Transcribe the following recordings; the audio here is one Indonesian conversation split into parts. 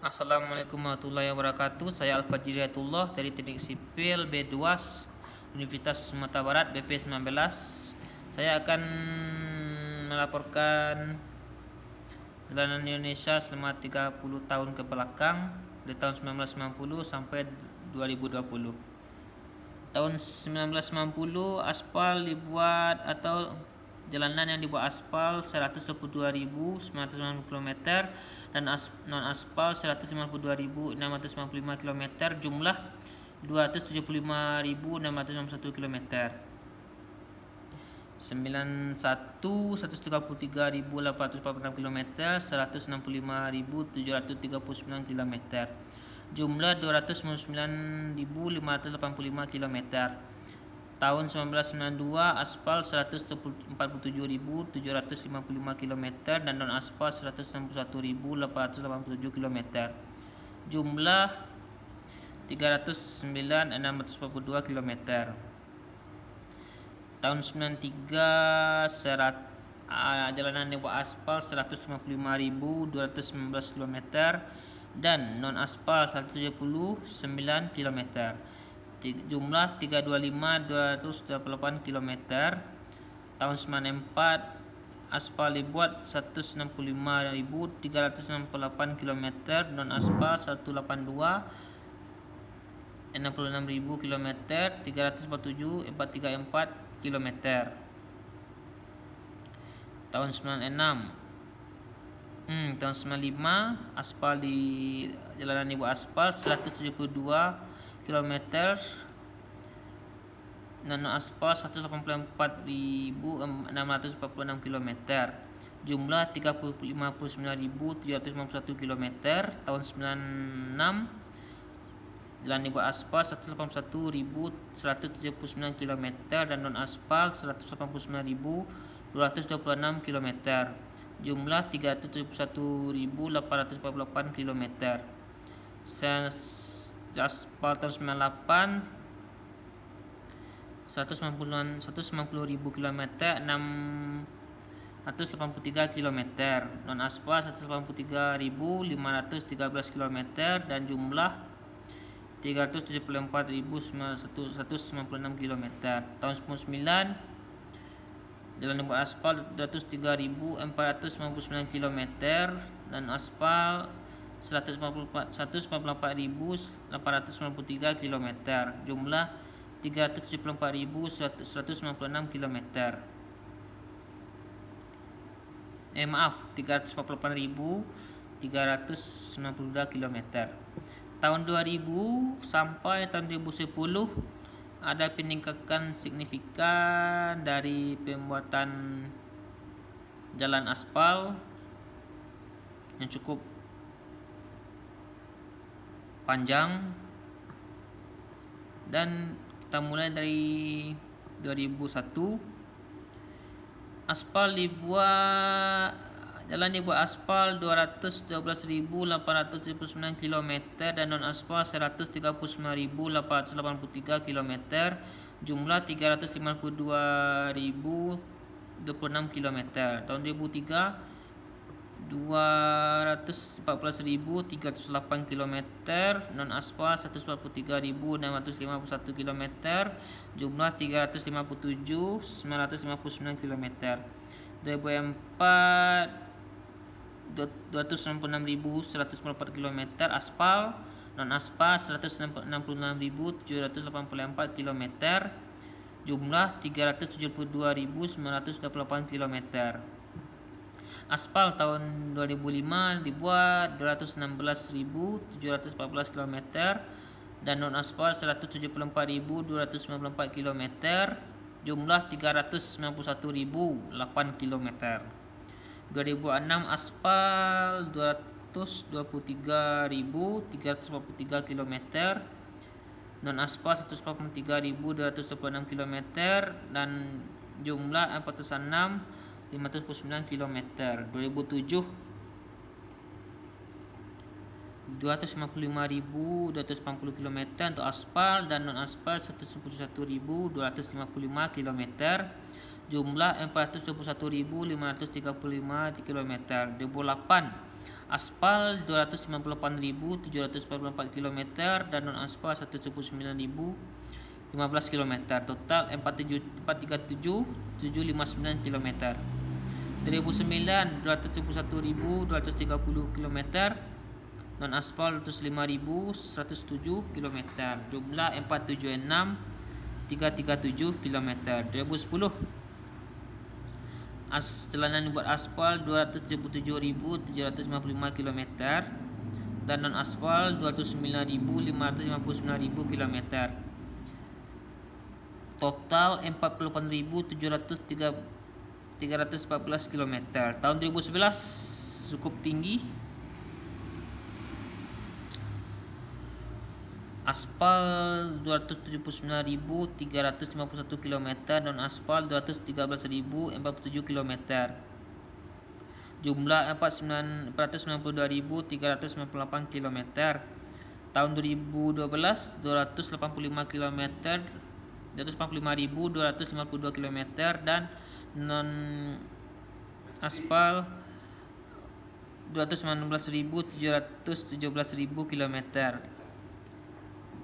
Assalamualaikum warahmatullahi wabarakatuh. Saya Al-Fajriyatullah dari Teknik Sipil B2 Universitas Sumatera Barat BP19. Saya akan melaporkan perjalanan Indonesia selama 30 tahun ke belakang dari tahun 1990 sampai 2020. Tahun 1990 aspal dibuat atau jalanan yang dibuat aspal 122.990 km dan non aspal 152.695 km, jumlah 275.661 km. 91 133.846 km, 165.739 km, jumlah 299.585 km. Tahun 1992 aspal 147.755 km dan non aspal 161.887 km, jumlah 309.642 km. Tahun 93 jalanan dibuat aspal 155.219 km dan non aspal 179 km, jumlah 325.288 km. Tahun 94 aspal dibuat 165.368 km, non aspal 182.66.000 km, 347.434 km. Tahun 95 aspal di jalanan dibuat aspal 172 km, non aspal 184.646 km, jumlah 359.751 km. Tahun 96 jalan dibuat aspal 181.179 km dan non aspal 189.226 km, jumlah 371.848 km. Aspal tahun 98 190.000 km, 683 km, non aspal 183.513 km dan jumlah 374.196 km. Tahun 99 jalan dibuat aspal 203.499 km dan aspal 144.893 km, jumlah 374.196 km. 348.392 km. Tahun 2000 sampai tahun 2010 ada peningkatan signifikan dari pembuatan jalan aspal yang cukup panjang, dan kita mulai dari 2001 aspal dibuat jalan dibuat aspal 212.879 km dan non aspal 139.883 km, jumlah 352.026 km. Tahun 2003 214.308 km, non aspal 143.651 km, jumlah 357.959 km. 2004 266.194 km aspal, non aspal 166.784 km, jumlah 372.928 km. Aspal tahun 2005 dibuat 216.714 km dan non aspal 174.294 km, jumlah 391.008 km. 2006 aspal 223.343 km, non aspal 143.226 km dan jumlah 406.509 km. 2007 255.280 km untuk aspal dan non aspal 171.255 km, jumlah 421.535 km. 2008 Aspal 298.744 km dan non aspal 179.015 km. Total 437.759 km. 2009 271.230 km. Non aspal 205.107 km. Jumlah 476.337 km. 2010 jalanan buat aspal 277.755 km dan non aspal 209.559 km. Total 48.314 km. Tahun 2011 cukup tinggi. Aspal 279.351 km dan aspal 213.047 km. Jumlah 492.398 km. Tahun 2012 285 km, 285.252 km dan non aspal 219.717 km.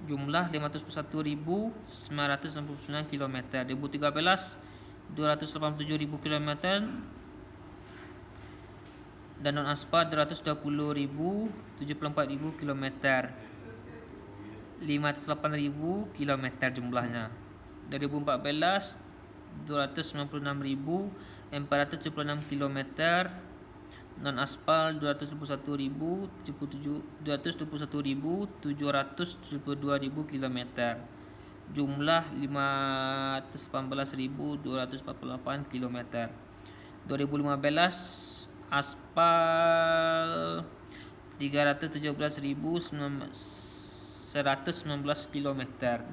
Jumlah 501.969 km. 2013 287.000 km dan non aspal 220.074 km. 508.000 km jumlahnya. 2014 296.476 km, non aspal 221.772 km. Jumlah 518.248 km. 2015 aspal 317.119 km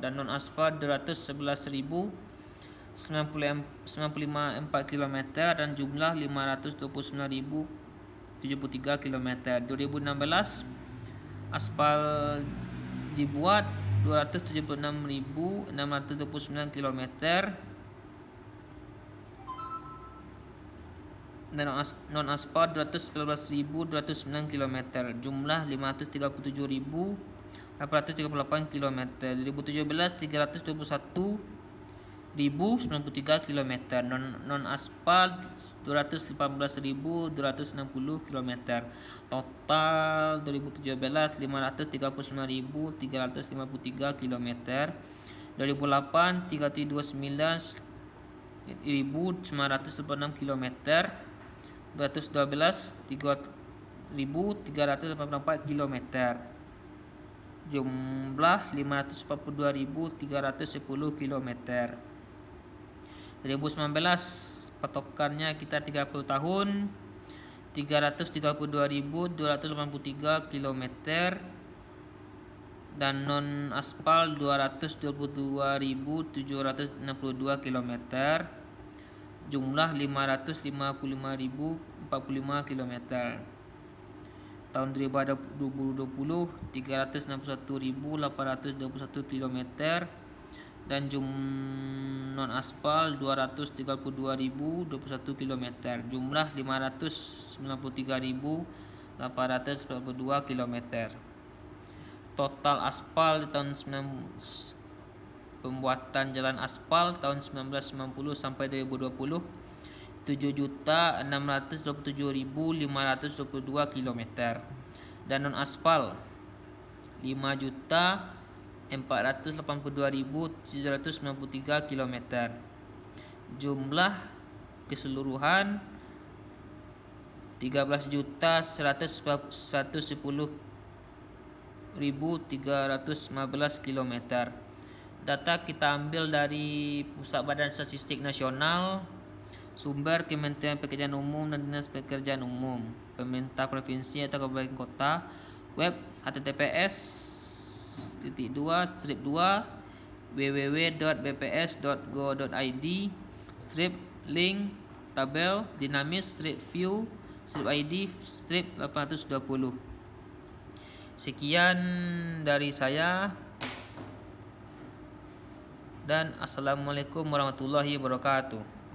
dan non aspal 211.095 km dan jumlah 529.073 km. 2016 aspal dibuat 276.629 km dan non aspal 219.209 km. Jumlah 537.838 km. 2017 321.093 km. Non aspal 218.260 km. Total 2017 539.353 km. 2008 329.926 km. 2012 3.384 km. Jumlah 542.310 km. 2019 patokannya kita 30 tahun 332.283 km dan non aspal 222.762 km. Jumlah 555.045 km. Tahun 2020 361.821 km dan non aspal 232.021 km. Jumlah 593.842 km. Total aspal di tahun pembuatan jalan aspal tahun 1990 sampai 2020 7.627.522 km dan non aspal 5.482.793 km. Jumlah keseluruhan 13.110.315 km. Data kita ambil dari Pusat Badan Statistik Nasional, sumber Kementerian Pekerjaan Umum dan Dinas Pekerjaan Umum, pemerintah provinsi atau kabupaten kota, web https://www.bps.go.id /link tabel dinamis /view /id /820. Sekian dari saya dan assalamualaikum warahmatullahi wabarakatuh.